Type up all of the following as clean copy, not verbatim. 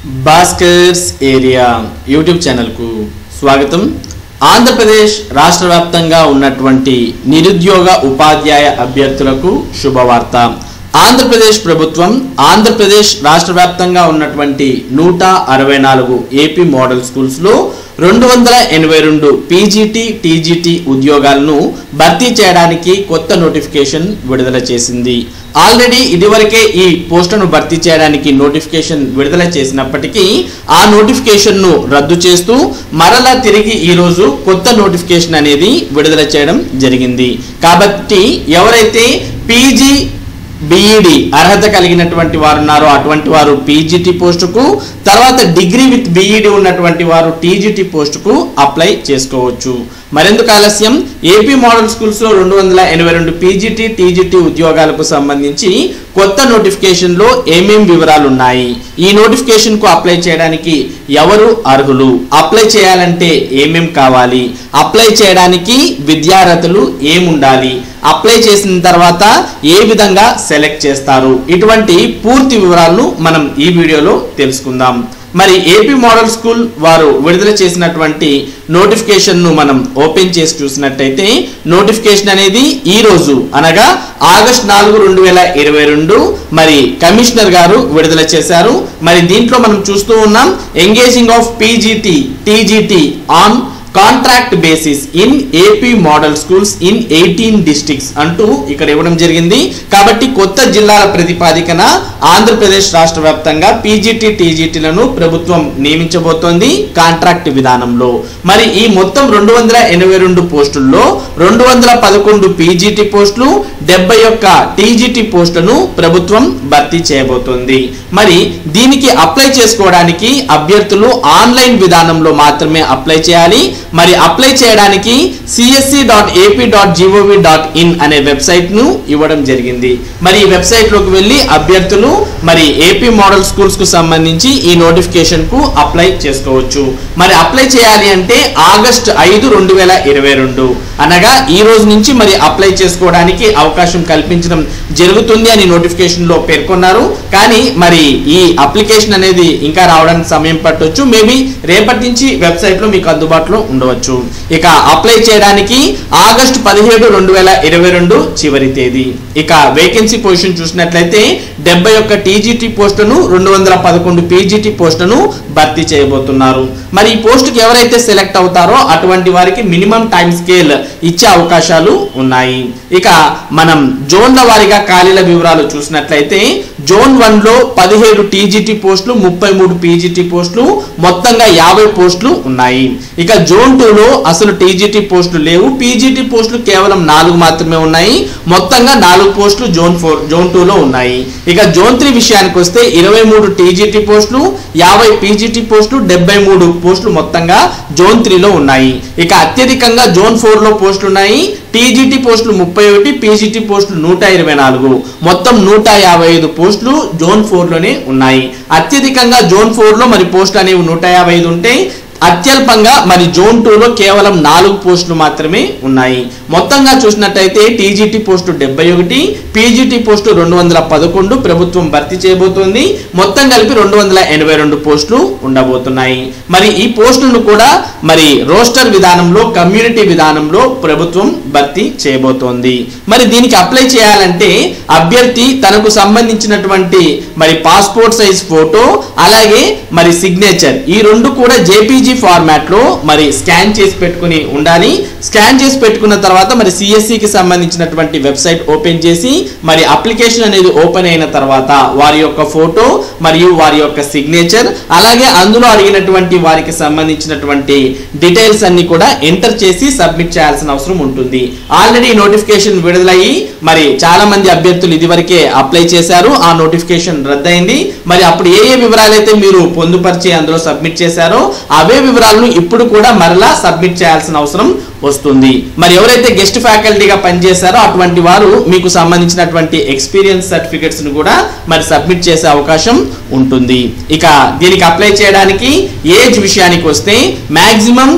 Bhaskar's area YouTube ఛానల్కు స్వాగతం. ఆంధ్రప్రదేశ్ రాష్ట్ర వ్యాప్తంగా ఉన్నటువంటి నిరుద్యోగ ఉపాధ్యాయ అభ్యర్థులకు శుభవార్త. ఆంధ్రప్రదేశ్ ప్రభుత్వం ఆంధ్రప్రదేశ్ రాష్ట్ర వ్యాప్తంగా ఉన్నటువంటి 164 ఏపీ మోడల్ స్కూల్స్లో 282 పీజీటీ టీజీటీ ఉద్యోగాలను భర్తీ చేయడానికి కొత్త నోటిఫికేషన్ విడుదల చేసింది. ఆల్రెడీ ఇదివరకే ఈ పోస్టును భర్తీ చేయడానికి నోటిఫికేషన్ విడుదల చేసినప్పటికీ ఆ నోటిఫికేషన్ను రద్దు చేస్తూ మరలా తిరిగి ఈరోజు కొత్త నోటిఫికేషన్ అనేది విడుదల చేయడం జరిగింది. కాబట్టి ఎవరైతే పీజీ బీఈడి అర్హత కలిగినటువంటి వారు ఉన్నారో అటువంటి వారు పీజీటీ పోస్టుకు, తర్వాత డిగ్రీ విత్ బీఈడి ఉన్నటువంటి వారు టీజీటీ పోస్టుకు అప్లై చేసుకోవచ్చు. మరెందుకు ఆలస్యం, ఏపీ మోడల్ స్కూల్స్లో 282 పీజీటీ టీజీటీ ఉద్యోగాలకు సంబంధించి కొత్త నోటిఫికేషన్లో ఏమేం వివరాలు ఉన్నాయి, ఈ నోటిఫికేషన్కు అప్లై చేయడానికి ఎవరు అర్హులు, అప్లై చేయాలంటే ఏమేం కావాలి, అప్లై చేయడానికి విద్యార్హతలు ఏముండాలి, అప్లై చేసిన తర్వాత ఏ విధంగా సెలెక్ట్ చేస్తారు, ఇటువంటి పూర్తి వివరాలను మనం ఈ వీడియోలో తెలుసుకుందాం. మరి ఏపీ మోడల్ స్కూల్ వారు విడుదల చేసినటువంటి నోటిఫికేషన్ను మనం ఓపెన్ చేసి చూసినట్టయితే నోటిఫికేషన్ అనేది ఈ రోజు అనగా ఆగస్టు 4, 2022 మరి కమిషనర్ గారు విడుదల చేశారు. మరి దీంట్లో మనం చూస్తూ ఉన్నాం, engaging of PGT TGT on contract basis in AP model schools in 18 districts అంటూ ఇక్కడ ఇవ్వడం జరిగింది. కాబట్టి కొత్త జిల్లాల ప్రతిపాదికన ఆంధ్రప్రదేశ్ రాష్ట్ర వ్యాప్తంగా పీజీటీ టీజీటీలను ప్రభుత్వం నియమించబోతోంది కాంట్రాక్ట్ విధానంలో. మరి ఈ మొత్తం 282 పోస్టుల్లో 211 పీజీటీ పోస్టులు, 71 టీజీటీ పోస్టులను ప్రభుత్వం భర్తీ చేయబోతోంది. మరి దీనికి అప్లై చేసుకోవడానికి అభ్యర్థులు ఆన్లైన్ విధానంలో మాత్రమే అప్లై చేయాలి. మరి అప్లై చేయడానికి csc.ap.gov.in అనే వెబ్సైట్ ను ఇవ్వడం జరిగింది. మరి ఈ వెబ్సైట్ లోకి వెళ్ళి అభ్యర్థులు మరి ఏపీ మోడల్ స్కూల్స్ కు సంబంధించి ఈ నోటిఫికేషన్ కు అప్లై చేసుకోవచ్చు. మరి అప్లై చేయాలి అంటే ఆగస్టు 5, 2022 అనగా ఈ రోజు నుంచి మరి అప్లై చేసుకోవడానికి అవకాశం కల్పించడం జరుగుతుంది అని నోటిఫికేషన్ లో పేర్కొన్నారు. కానీ మరి ఈ అప్లికేషన్ అనేది ఇంకా రావడానికి సమయం పట్టొచ్చు, మేబీ రేపటి నుంచి వెబ్సైట్ లో మీకు అందుబాటులో ఉండవచ్చు. ఇక అప్లై చేయడానికి ఆగస్టు 17, 2022 చివరి తేదీ. ఇక వేకెన్సీ పొజిషన్ చూసినట్లయితే 71 టీజీటీ పోస్టును, 211 పీజీటీ పోస్టును భర్తీ చేయబోతున్నారు. మరి ఈ పోస్టుకి ఎవరైతే సెలెక్ట్ అవుతారో అటువంటి వారికి మినిమం టైం స్కేల్ ఇచ్చే అవకాశాలు ఉన్నాయి. ఇక మనం జోన్ల వారీగా ఖాళీల వివరాలు చూసినట్లయితే జోన్ 1లో 17 టీజీటీ పోస్టులు, 33 పీజీటీ పోస్టులు, మొత్తంగా 50 పోస్టులు ఉన్నాయి. ఇక జోన్ 2లో అసలు టీజీటీ పోస్టులు లేవు, పీజీటీ పోస్టులు కేవలం 4 మాత్రమే ఉన్నాయి. మొత్తంగా 4 పోస్టులు జోన్ 2లో ఉన్నాయి. ఇక జోన్ 3 విషయానికి వస్తే 23 టీజీటీ పోస్టులు, 50 పీజీటీ పోస్టులు, 73 పోస్టులు మొత్తంగా జోన్ 3లో ఉన్నాయి. ఇక అత్యధికంగా జోన్ 4లో పోస్టులు ఉన్నాయి. టీజీటీ పోస్టులు 31, పీజీటీ పోస్టులు 124, మొత్తం 155 పోస్టులు జోన్ 4లోనే ఉన్నాయి. అత్యధికంగా జోన్ 4లో మరి పోస్టులు అనేవి 155 ఉంటాయి. అత్యల్పంగా మరి జోన్ 2లో కేవలం 4 పోస్టులు మాత్రమే ఉన్నాయి. మొత్తంగా చూసినట్టయితే టీజీటీ పోస్టు 71, పీజీటీ పోస్టు 211 ప్రభుత్వం భర్తీ చేయబోతోంది. మొత్తం కలిపి 282 పోస్టులు ఉండబోతున్నాయి. మరి ఈ పోస్టులను కూడా మరి రోస్టర్ విధానంలో, కమ్యూనిటీ విధానంలో ప్రభుత్వం భర్తీ చేయబోతోంది. మరి దీనికి అప్లై చేయాలంటే అభ్యర్థి తనకు సంబంధించినటువంటి మరి పాస్పోర్ట్ సైజ్ ఫోటో అలాగే మరి సిగ్నేచర్ ఈ రెండు కూడా జేపీజీ ఫార్మాట్ లో మరి స్కాన్ చేసి పెట్టుకుని ఉండాలి. స్కాన్ చేసి పెట్టుకున్న తర్వాత మరి సిఎస్సికి సంబంధించినటువంటి వెబ్సైట్ ఓపెన్ చేసి మరి అప్లికేషన్ అనేది ఓపెన్ అయిన తర్వాత వారి యొక్క ఫోటో మరియు వారి యొక్క సిగ్నేచర్ అలాగే అందులో అడిగినటువంటి వారికి సంబంధించినటువంటి డీటెయిల్స్ అన్ని కూడా ఎంటర్ చేసి సబ్మిట్ చేయాల్సిన అవసరం ఉంటుంది. ఆల్రెడీ నోటిఫికేషన్ విడుదలయ్యి మరి చాలా మంది అభ్యర్థులు ఇదివరకే అప్లై చేశారు, ఆ నోటిఫికేషన్ రద్దయింది. మరి అప్పుడు ఏ వివరాలు అయితే మీరు పొందుపరిచి అందులో సబ్మిట్ చేశారో అవే వివరాలను ఇప్పుడు కూడా మరలా సబ్మిట్ చేయాల్సిన అవసరం వస్తుంది. మరి ఎవరైతే గెస్ట్ ఫ్యాకల్టీగా పనిచేశారో అటువంటి వారు మీకు సంబంధించినటువంటి ఎక్స్పీరియన్స్ సర్టిఫికెట్స్ ను కూడా మరి సబ్మిట్ చేసే అవకాశం ఉంటుంది. ఇక దీనికి అప్లై చేయడానికి ఏజ్ విషయానికి వస్తే మాక్సిమం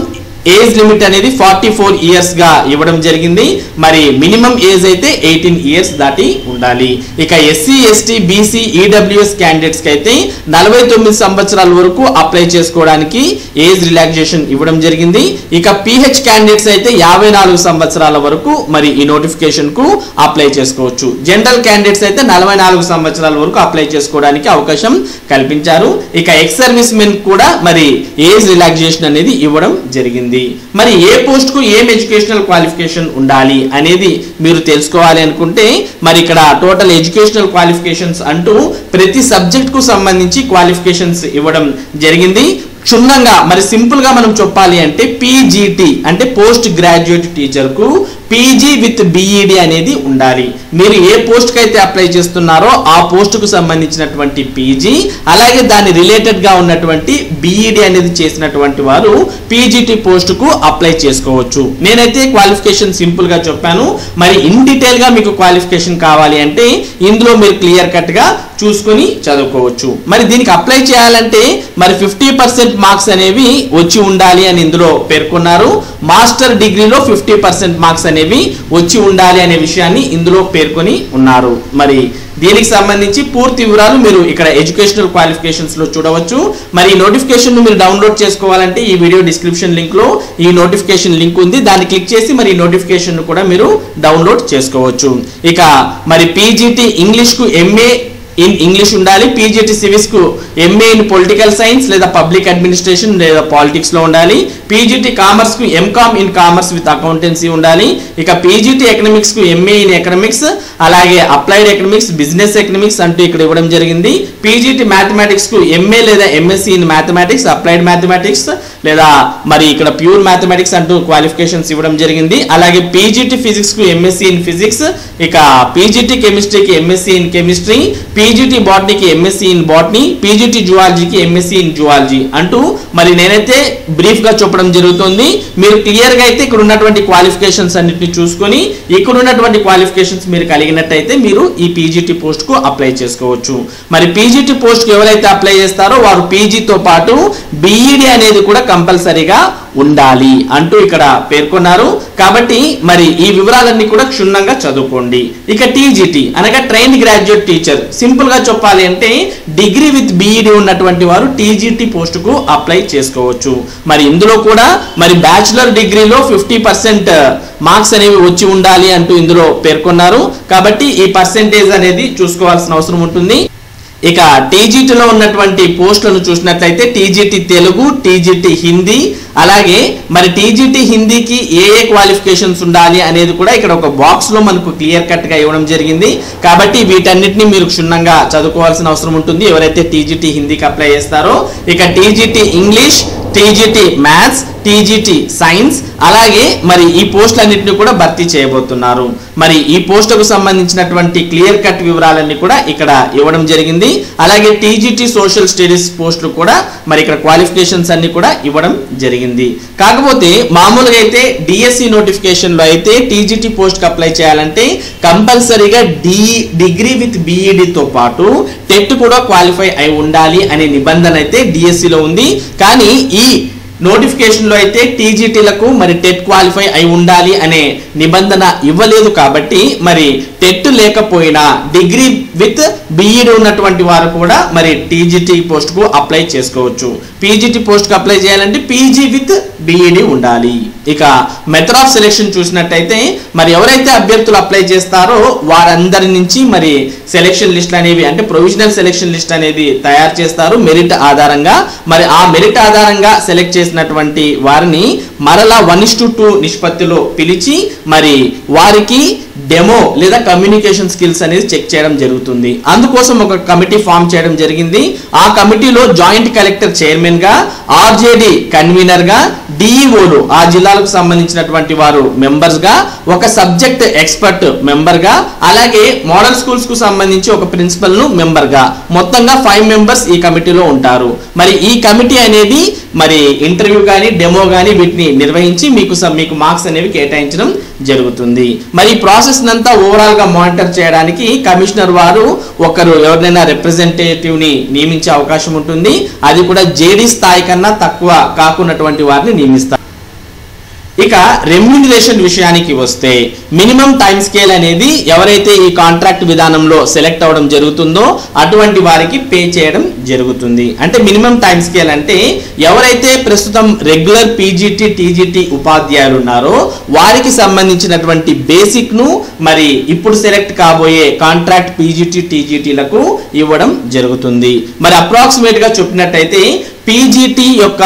ఏజ్ లిమిట్ అనేది 44 ఇయర్స్ గా ఇవ్వడం జరిగింది. మరి మినిమం ఏజ్ అయితే 18 ఇయర్స్ దాటి ఉండాలి. ఇక SC ST BC EWS candidates కి అయితే 49 సంవత్సరాల వరకు అప్లై చేసుకోవడానికి ఏజ్ రిలాక్సేషన్ ఇవ్వడం జరిగింది. ఇక పిహెచ్ క్యాండిడేట్స్ అయితే 54 సంవత్సరాల వరకు మరి ఈ నోటిఫికేషన్ కు అప్లై చేసుకోవచ్చు. జనరల్ క్యాండిడేట్స్ అయితే 44 సంవత్సరాల వరకు అప్లై చేసుకోవడానికి అవకాశం కల్పించారు. ఇక ఎక్స్ సర్వీస్ మెన్ కూడా మరి ఏజ్ రిలాక్సేషన్ అనేది ఇవ్వడం జరిగింది. మరి ఏ పోస్ట్ కు ఏం ఎడ్యుకేషనల్ క్వాలిఫికేషన్ ఉండాలి అనేది మీరు తెలుసుకోవాలి అనుకుంటే మరి ఇక్కడ టోటల్ ఎడ్యుకేషనల్ క్వాలిఫికేషన్స్ అంటూ ప్రతి సబ్జెక్ట్ కు సంబంధించి క్వాలిఫికేషన్స్ ఇవ్వడం జరిగింది. క్షుణ్ణంగా మరి సింపుల్ గా మనం చెప్పాలి అంటే పీజీటీ అంటే పోస్ట్ గ్రాడ్యుయేట్ టీచర్ కు పీజీ విత్ బిఈడి అనేది ఉండాలి. మీరు ఏ పోస్ట్ కి అయితే అప్లై చేస్తున్నారో ఆ పోస్ట్ కు సంబంధించినటువంటి పీజీ అలాగే దాని రిలేటెడ్ గా ఉన్నటువంటి బిఈడి అనేది చేసినటువంటి వారు పీజీటీ పోస్ట్ కు అప్లై చేసుకోవచ్చు. నేనైతే క్వాలిఫికేషన్ సింపుల్ గా చెప్పాను. మరి ఇన్ డీటెయిల్ గా మీకు క్వాలిఫికేషన్ కావాలి అంటే ఇందులో మీరు క్లియర్ కట్ గా చూసుకొని చదువుకోవచ్చు. మరి దీనికి అప్లై చేయాలంటే మరి 50% మార్క్స్ అనేవి వచ్చి ఉండాలి అని ఇందులో పేర్కొన్నారు. మాస్టర్ డిగ్రీలో 50% మార్క్స్ అనేవి వచ్చి ఉండాలి అనే విషయాన్ని ఇందులో పేర్కొని ఉన్నారు. మరి దీనికి సంబంధించి పూర్తి వివరాలు మీరు ఇక్కడ ఎడ్యుకేషనల్ క్వాలిఫికేషన్స్ లో చూడవచ్చు. మరి ఈ నోటిఫికేషన్ మీరు డౌన్లోడ్ చేసుకోవాలంటే ఈ వీడియో డిస్క్రిప్షన్ లింక్ లో ఈ నోటిఫికేషన్ లింక్ ఉంది. దాన్ని క్లిక్ చేసి మరి ఈ నోటిఫికేషన్ కూడా మీరు డౌన్లోడ్ చేసుకోవచ్చు. ఇక మరి పీజీటీ ఇంగ్లీష్ కు ఎంఏ ఇన్ ఇంగ్లీష్ ఉండాలి. పీజీటీ సివిక్స్ కు ఎంఏ ఇన్ పొలిటికల్ సైన్స్ లేదా పబ్లిక్ అడ్మినిస్ట్రేషన్ లేదా పాలిటిక్స్ లో ఉండాలి. పీజీటీ కామర్స్ కు MCom in commerce with accountancy ఉండాలి. ఇక పీజీటీ ఎకనామిక్స్ కు ఎంఏ ఇన్ ఎకనామిక్స్ అలాగే అప్లైడ్ ఎకనామిక్స్ బిజినెస్ ఎకనామిక్స్ అంటూ ఇక్కడ ఇవ్వడం జరిగింది. పీజీటీ మ్యాథమెటిక్స్ కు ఎంఏ లేదా MSc in mathematics applied mathematics లేదా మరి ఇక్కడ ప్యూర్ మ్యాథమెటిక్స్ అంటూ క్వాలిఫికేషన్స్ ఇవ్వడం జరిగింది. అలాగే పీజీటీ ఫిజిక్స్ కు ఎంఎస్సీ ఇన్ ఫిజిక్స్ ఇక పీజీటీ కెమిస్ట్రీకి ఎంఎస్సీ ఇన్ కెమిస్ట్రీ పీజీటీ బాటనీకి ఎంఎస్సీ ఇన్ బాటనీ పీజీటీ జువాలజీకి ఎంఎస్సీ ఇన్ జువాలజీ అంటూ మరి నేనైతే బ్రీఫ్ గా చెప్పడం జరుగుతుంది. మీరు క్లియర్ గా అయితే ఇక్కడ ఉన్నటువంటి క్వాలిఫికేషన్స్ అన్నిటిని చూసుకొని ఇక్కడ ఉన్నటువంటి క్వాలిఫికేషన్స్ మీరు కలిగినట్టయితే మీరు ఈ పీజీటీ పోస్ట్ కు అప్లై చేసుకోవచ్చు. మరి పీజీటీ పోస్ట్ కు ఎవరైతే అప్లై చేస్తారో వారు పీజీతో పాటు బిఈడి అనేది కూడా కంపల్సరీగా ఉండాలి అంటూ ఇక్కడ పేర్కొన్నారు. కాబట్టి మరి ఈ వివరాలన్నీ కూడా క్షుణ్ణంగా చదువుకోండి. ఇక టీజీటీ అనగా ట్రైన్డ్ గ్రాడ్యుయేట్ టీచర్ సింపుల్ గా చెప్పాలి అంటే డిగ్రీ విత్ బిఈడి ఉన్నటువంటి వారు టీజీటీ పోస్ట్ కు అప్లై చేసుకోవచ్చు. మరి ఇందులో కూడా మరి బ్యాచిలర్ డిగ్రీలో 50% మార్క్స్ అనేవి వచ్చి ఉండాలి అంటూ ఇందులో పేర్కొన్నారు. కాబట్టి ఈ పర్సెంటేజ్ అనేది చూసుకోవాల్సిన అవసరం ఉంటుంది. ఇక టీజీటీలో ఉన్నటువంటి పోస్టులను చూసినట్లయితే టీజీటీ తెలుగు టీజీటీ హిందీ అలాగే మరి టీజీటీ హిందీకి ఏ క్వాలిఫికేషన్స్ ఉండాలి అనేది కూడా ఇక్కడ ఒక బాక్స్ లో మనకు క్లియర్ కట్ గా ఇవ్వడం జరిగింది. కాబట్టి వీటన్నిటిని మీరు క్షుణ్ణంగా చదువుకోవాల్సిన అవసరం ఉంటుంది ఎవరైతే టీజీటీ హిందీకి అప్లై చేస్తారో. ఇక TGT English TGT maths TGT science అలాగే మరి ఈ పోస్టులన్నింటినీ కూడా భర్తీ చేయబోతున్నారు. మరి ఈ పోస్టుకు సంబంధించినటువంటి క్లియర్ కట్ వివరాలన్నీ కూడా ఇక్కడ ఇవ్వడం జరిగింది. అలాగే టీజీటీ సోషల్ స్టడీస్ పోస్టులు కూడా మరి ఇక్కడ క్వాలిఫికేషన్స్ అన్ని కూడా ఇవ్వడం జరిగింది. కాకపోతే మామూలుగా అయితే డిఎస్సి నోటిఫికేషన్ లో అయితే టీజీటీ పోస్ట్ కి అప్లై చేయాలంటే కంపల్సరీగా డిగ్రీ విత్ బిఈడితో పాటు టెట్ కూడా క్వాలిఫై అయి ఉండాలి అనే నిబంధన అయితే డిఎస్సి లో ఉంది. కానీ ఈ నోటిఫికేషన్ లో అయితే టీజీటీలకు మరి టెట్ క్వాలిఫై అయి ఉండాలి అనే నిబంధన ఇవ్వలేదు. కాబట్టి మరి టెట్ లేకపోయినా డిగ్రీ విత్ బిఈడి ఉన్నటువంటి వారు కూడా మరి టీజీటీ పోస్ట్ కు అప్లై చేసుకోవచ్చు. పీజీటీ పోస్ట్ కు అప్లై చేయాలంటే పీజీ విత్ బిఈడి ఉండాలి. ఇక మెథడ్ ఆఫ్ సెలెక్షన్ చూసినట్టయితే మరి ఎవరైతే అభ్యర్థులు అప్లై చేస్తారో వారందరి నుంచి మరి సెలెక్షన్ లిస్ట్ అనేవి అంటే ప్రొవిజనల్ సెలెక్షన్ లిస్ట్ అనేది తయారు చేస్తారు మెరిట్ ఆధారంగా. మరి ఆ మెరిట్ ఆధారంగా సెలెక్ట్ చేసినటువంటి వారిని మరలా 1:2 నిష్పత్తిలో పిలిచి మరి వారికి డెమో లేదా కమ్యూనికేషన్ స్కిల్స్ అనేది చెక్ చేయడం జరుగుతుంది. అందుకోసం ఒక కమిటీ ఫామ్ చేయడం జరిగింది. ఆ కమిటీలో జాయింట్ కలెక్టర్ చైర్మన్ గా ఆర్జేడి కన్వీనర్ గా డిఈఓలు ఆ జిల్లాలకు సంబంధించినటువంటి వారు మెంబర్స్ గా ఒక సబ్జెక్ట్ ఎక్స్పర్ట్ మెంబర్ గా అలాగే మోడల్ స్కూల్స్ కు సంబంధించి ఒక ప్రిన్సిపల్ ను మెంబర్ గా మొత్తంగా 5 మెంబర్స్ ఈ కమిటీలో ఉంటారు. మరి ఈ కమిటీ అనేది మరి ఇంటర్వ్యూ కానీ డెమో కానీ వీటిని నిర్వహించి మీకు మార్క్స్ అనేవి కేటాయించడం జరుగుతుంది. మరి ఈ ప్రాసెస్ నంతా ఓవరాల్ గా మానిటర్ చేయడానికి కమిషనర్ వారు ఒకరు ఎవరినైనా రిప్రజెంటేటివ్ ని నియమించే అవకాశం ఉంటుంది. అది కూడా జేడీ స్థాయి కన్నా తక్కువ కాకున్నటువంటి వారిని నియమిస్తారు. ఇక రెమ్యూనరేషన్ విషయానికి వస్తే మినిమం టైం స్కేల్ అనేది ఎవరైతే ఈ కాంట్రాక్ట్ విధానంలో సెలెక్ట్ అవ్వడం జరుగుతుందో అటువంటి వారికి పే చేయడం జరుగుతుంది. అంటే మినిమం టైం స్కేల్ అంటే ఎవరైతే ప్రస్తుతం రెగ్యులర్ పీజీటీ టీజీటీ ఉపాధ్యాయులు ఉన్నారో వారికి సంబంధించినటువంటి బేసిక్ ను మరి ఇప్పుడు సెలెక్ట్ కాబోయే కాంట్రాక్ట్ పీజీటీ టీజీటీలకు ఇవ్వడం జరుగుతుంది. మరి అప్రాక్సిమేట్ గా చెప్పినట్టయితే పీజీటీ యొక్క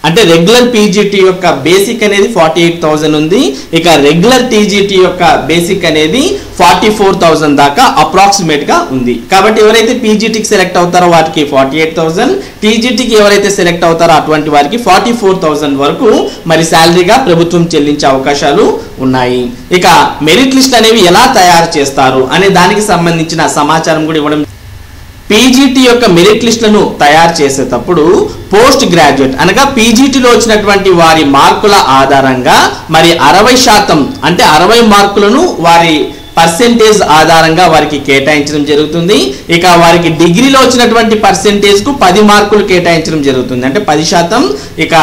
అంటే రెగ్యులర్ పీజీటీ యొక్క బేసిక్ అనేది 48,000 ఉంది. ఇక రెగ్యులర్ టీజీటీ యొక్క బేసిక్ అనేది 44,000 దాకా అప్రాక్సిమేట్ గా ఉంది. కాబట్టి ఎవరైతే పీజీటీకి సెలెక్ట్ అవుతారో వారికి 48,000, టీజీటీకి ఎవరైతే సెలెక్ట్ అవుతారో అటువంటి వారికి 44,000 వరకు మరి శాలరీగా ప్రభుత్వం చెల్లించే అవకాశాలు ఉన్నాయి. ఇక మెరిట్ లిస్ట్ అనేవి ఎలా తయారు చేస్తారు అనే దానికి సంబంధించిన సమాచారం కూడా ఇవ్వడం. పీజీటీ యొక్క మెరిట్ లిస్టులను తయారు చేసేటప్పుడు పోస్ట్ గ్రాడ్యుయేట్ అనగా పీజీటీలో వచ్చినటువంటి వారి మార్కుల ఆధారంగా మరి 60% అంటే 60 మార్కులను వారి పర్సెంటేజ్ ఆధారంగా వారికి కేటాయించడం జరుగుతుంది. ఇక వారికి డిగ్రీలో వచ్చినటువంటి పర్సెంటేజ్ కు 10 మార్కులు కేటాయించడం జరుగుతుంది, అంటే 10%. ఇక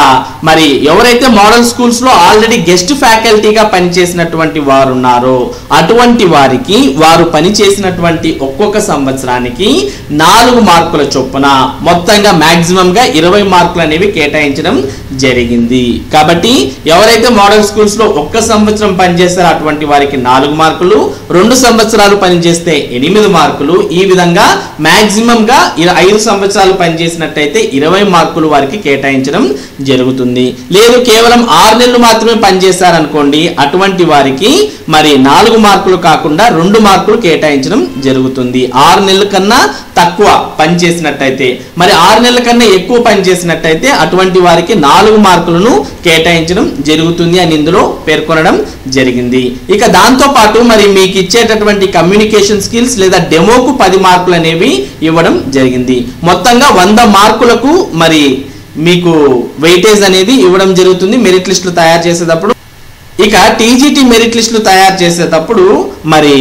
మరి ఎవరైతే మోడల్ స్కూల్స్ లో ఆల్రెడీ గెస్ట్ ఫ్యాకల్టీగా పనిచేసినటువంటి వారు ఉన్నారో అటువంటి వారికి వారు పనిచేసినటువంటి ఒక్కొక్క సంవత్సరానికి 4 మార్కుల చొప్పున మొత్తంగా మాక్సిమం గా 20 మార్కులు అనేవి కేటాయించడం జరిగింది. కాబట్టి ఎవరైతే మోడల్ స్కూల్స్ లో ఒక్క సంవత్సరం పనిచేస్తారో అటువంటి వారికి 4 మార్కులు, 2 సంవత్సరాలు పనిచేస్తే 8 మార్కులు, ఈ విధంగా మాక్సిమం గా 5 సంవత్సరాలు పనిచేసినట్టయితే 20 మార్కులు వారికి కేటాయించడం జరుగుతుంది. లేదు కేవలం 6 నెలలు మాత్రమే పనిచేశారనుకోండి అటువంటి వారికి మరి 4 మార్కులు కాకుండా 2 మార్కులు కేటాయించడం జరుగుతుంది. 6 నెలల కన్నా తక్కువ పనిచేసినట్టయితే మరి 6 నెలల కన్నా ఎక్కువ పనిచేసినట్టయితే అటువంటి వారికి 4 మార్కులను కేటాయించడం జరుగుతుంది అని ఇందులో పేర్కొనడం జరిగింది. ఇక దాంతో పాటు మరి మీకు ఇచ్చేటటువంటి కమ్యూనికేషన్ స్కిల్స్ లేదా డెమోకు 10 మార్కులు అనేవి ఇవ్వడం జరిగింది. మొత్తంగా 100 మార్కులకు మరి మీకు వెయిటేజ్ అనేది ఇవ్వడం జరుగుతుంది మెరిట్ లిస్టులు తయారు చేసేటప్పుడు. ఇక టీజీటీ మెరిట్ లిస్టులు తయారు చేసేటప్పుడు మరి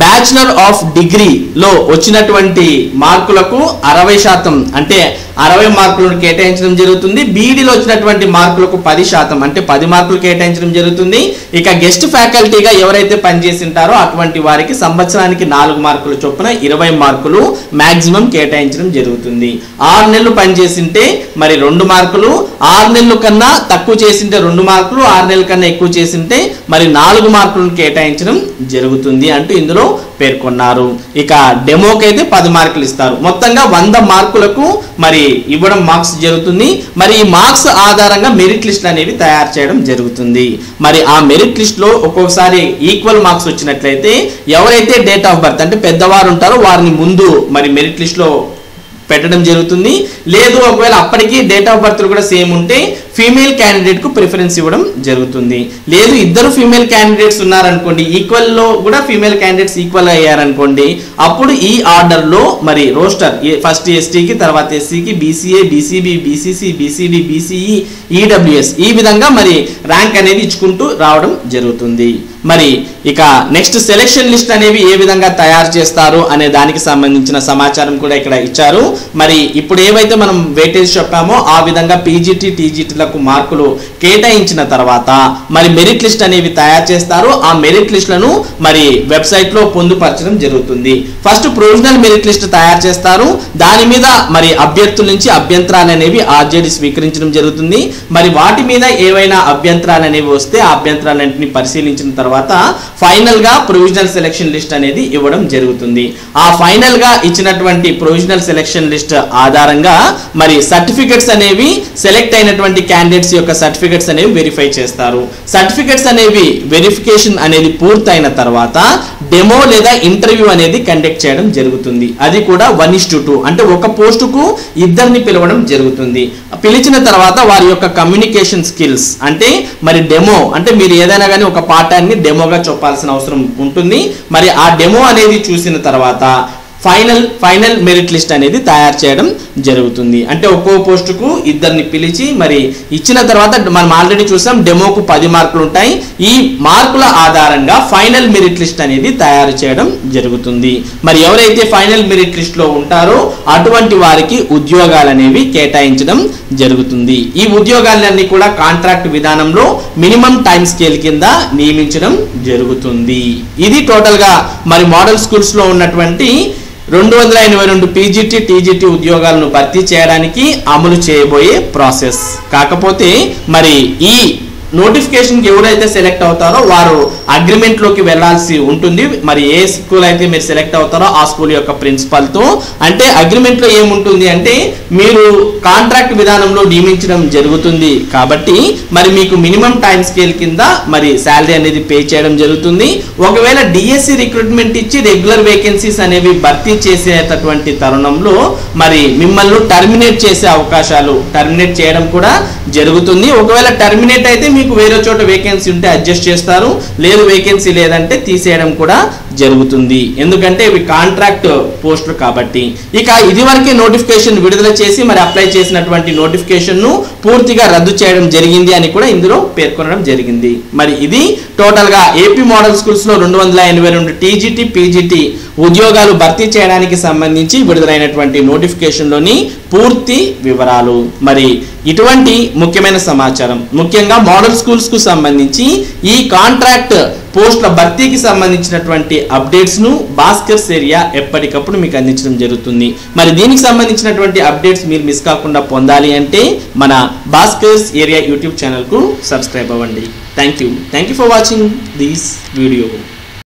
బ్యాచిలర్ ఆఫ్ డిగ్రీలో వచ్చినటువంటి మార్కులకు 60% అంటే 60 మార్కులను కేటాయించడం జరుగుతుంది. బీఈడీలో వచ్చినటువంటి మార్కులకు 10% అంటే 10 మార్కులు కేటాయించడం జరుగుతుంది. ఇక గెస్ట్ ఫ్యాకల్టీగా ఎవరైతే పనిచేసి ఉంటారో అటువంటి వారికి సంవత్సరానికి 4 మార్కుల చొప్పున 20 మార్కులు మాక్సిమం కేటాయించడం జరుగుతుంది. 6 నెలలు పనిచేసింటే మరి 2 మార్కులు, 6 నెలల కన్నా తక్కువ చేసింటే 2 మార్కులు, 6 నెలల కన్నా ఎక్కువ చేసింటే మరి 4 మార్కులను కేటాయించడం జరుగుతుంది అంటూ ఇందులో పేర్కొన్నారు. ఇక డెమోకి అయితే 10 మార్కులు ఇస్తారు. మొత్తంగా 100 మార్కులకు మరి ఇవ్వడం మార్క్స్ జరుగుతుంది. మరి ఈ మార్క్స్ ఆధారంగా మెరిట్ లిస్ట్ అనేవి తయారు చేయడం జరుగుతుంది. మరి ఆ మెరిట్ లిస్ట్ లో ఒక్కొక్కసారి ఈక్వల్ మార్క్స్ వచ్చినట్లయితే ఎవరైతే డేట్ ఆఫ్ బర్త్ అంటే పెద్దవారు ఉంటారో వారిని ముందు మరి మెరిట్ లిస్ట్ లో పెట్టడం జరుగుతుంది. లేదు ఒకవేళ అప్పటికి డేట్ ఆఫ్ బర్త్ కూడా సేమ్ ఉంటే ఫీమేల్ క్యాండిడేట్ కు ప్రిఫరెన్స్ ఇవ్వడం జరుగుతుంది. లేదు ఇద్దరు ఫీమేల్ క్యాండిడేట్స్ ఉన్నారనుకోండి, ఈక్వల్ లో కూడా ఫీమేల్ క్యాండిడేట్స్ ఈక్వల్ అయ్యారనుకోండి, అప్పుడు ఈ ఆర్డర్ లో మరి రోస్టర్ ఫస్ట్ ఎస్టీకి, తర్వాత ఎస్సీకి, BCA, BCB, BCC, BCD, BCE, EWS ఈ విధంగా మరి ర్యాంక్ అనేది ఇచ్చుకుంటూ రావడం జరుగుతుంది. మరి ఇక నెక్స్ట్ సెలెక్షన్ లిస్ట్ అనేవి ఏ విధంగా తయారు చేస్తారు అనే దానికి సంబంధించిన సమాచారం కూడా ఇక్కడ ఇచ్చారు. మరి ఇప్పుడు ఏవైతే మనం వెయిటేజ్ చెప్పామో ఆ విధంగా పీజీటీ టీజీటీలకు మార్కులు కేటాయించిన తర్వాత మరి మెరిట్ లిస్ట్ అనేవి తయారు చేస్తారు. ఆ మెరిట్ లిస్టులను మరి వెబ్సైట్ లో పొందుపరచడం జరుగుతుంది. ఫస్ట్ ప్రొవిజనల్ మెరిట్ లిస్ట్ తయారు చేస్తారు. దాని మీద మరి అభ్యర్థుల నుంచి అభ్యంతరాలు అనేవి ఆర్జేడీ స్వీకరించడం జరుగుతుంది. మరి వాటి మీద ఏవైనా అభ్యంతరాలు అనేవి వస్తే ఆ అభ్యంతరాలన్నింటినీ పరిశీలించిన తర్వాత ఫైనల్ గా ప్రొవిజనల్ సెలక్షన్ లిస్ట్ అనేది ఇవ్వడం జరుగుతుంది. ఆ ఫైనల్ గా ఇచ్చినటువంటి ప్రొవిజనల్ సెలక్షన్ లిస్ట్ ఆధారంగా మరి సర్టిఫికెట్స్ అనేవి సెలెక్ట్ అయినటువంటి క్యాండిడేట్స్ యొక్క సర్టిఫికెట్స్ అనేవి వెరిఫై చేస్తారు. సర్టిఫికెట్స్ అనేవి వెరిఫికేషన్ అనేది పూర్తయిన తర్వాత డెమో లేదా ఇంటర్వ్యూ అనేది కండక్ట్ చేయడం జరుగుతుంది. అది కూడా 1:2 అంటే ఒక పోస్టుకు ఇద్దరిని పిలవడం జరుగుతుంది. పిలిచిన తర్వాత వారి యొక్క కమ్యూనికేషన్ స్కిల్స్ అంటే మరి డెమో అంటే మీరు ఏదైనా కానీ ఒక పాఠాన్ని డెమోగా చెప్పాల్సిన అవసరం ఉంటుంది. మరి ఆ డెమో అనేది చూసిన తర్వాత ఫైనల్ మెరిట్ లిస్ట్ అనేది తయారు చేయడం జరుగుతుంది. అంటే ఒక్కో పోస్టుకు ఇద్దరిని పిలిచి మరి ఇచ్చిన తర్వాత మనం ఆల్రెడీ చూసాం డెమోకు 10 మార్కులు ఉంటాయి. ఈ మార్కుల ఆధారంగా ఫైనల్ మెరిట్ లిస్ట్ అనేది తయారు చేయడం జరుగుతుంది. మరి ఎవరైతే ఫైనల్ మెరిట్ లిస్ట్ లో ఉంటారో అటువంటి వారికి ఉద్యోగాలు అనేవి కేటాయించడం జరుగుతుంది. ఈ ఉద్యోగాలన్నీ కూడా కాంట్రాక్ట్ విధానంలో మినిమం టైం స్కేల్ కింద నియమించడం జరుగుతుంది. ఇది టోటల్ గా మరి మోడల్ స్కూల్స్ లో ఉన్నటువంటి 282 పీజీటీ టీజీటీ ఉద్యోగాలను భర్తీ చేయడానికి అమలు చేయబోయే ప్రాసెస్. కాకపోతే మరి ఈ నోటిఫికేషన్కి ఎవరైతే సెలెక్ట్ అవుతారో వారు అగ్రిమెంట్లోకి వెళ్లాల్సి ఉంటుంది. మరి ఏ స్కూల్ అయితే మీరు సెలెక్ట్ అవుతారో ఆ స్కూల్ యొక్క ప్రిన్సిపల్తో. అంటే అగ్రిమెంట్లో ఏముంటుంది అంటే మీరు కాంట్రాక్ట్ విధానంలో నియమించడం జరుగుతుంది కాబట్టి మరి మీకు మినిమం టైం స్కేల్ కింద మరి శాలరీ అనేది పే చేయడం జరుగుతుంది. ఒకవేళ డిఎస్సి రిక్రూట్మెంట్ ఇచ్చి రెగ్యులర్ వేకెన్సీస్ అనేవి భర్తీ చేసేటటువంటి తరుణంలో మరి మిమ్మల్ని టర్మినేట్ చేసే అవకాశాలు, టర్మినేట్ చేయడం కూడా జరుగుతుంది. ఒకవేళ టర్మినేట్ అయితే మీకు వేరే చోట వేకెన్సీ ఉంటే అడ్జస్ట్ చేస్తారు, లేదు వేకెన్సీ లేదంటే తీసేయడం కూడా జరుగుతుంది. ఎందుకంటే ఇవి కాంట్రాక్ట్ పోస్టులు కాబట్టి. ఇక ఇదివరకే నోటిఫికేషన్ విడుదల చేసి మరి అప్లై చేసినటువంటి నోటిఫికేషన్ ను పూర్తిగా రద్దు చేయడం జరిగింది అని కూడా ఇందులో పేర్కొనడం జరిగింది. మరి ఇది టోటల్ గా ఏపీ మోడల్ స్కూల్స్ లో 282 టీజీటీ పీజీటీ ఉద్యోగాలు భర్తీ చేయడానికి సంబంధించి విడుదలైనటువంటి నోటిఫికేషన్ లోని పూర్తి వివరాలు. మరి ఇటువంటి ముఖ్యమైన సమాచారం ముఖ్యంగా మోడల్ స్కూల్స్ కు సంబంధించి ఈ కాంట్రాక్ట్ పోస్టుల భర్తీకి సంబంధించినటువంటి అప్డేట్స్ ను భాస్కర్స్ ఏరియా ఎప్పటికప్పుడు మీకు అందించడం జరుగుతుంది. మరి దీనికి సంబంధించినటువంటి అప్డేట్స్ మీరు మిస్ కాకుండా పొందాలి అంటే మన భాస్కర్స్ ఏరియా యూట్యూబ్ ఛానల్ కు సబ్స్క్రైబ్ అవ్వండి. Thank you for watching this video.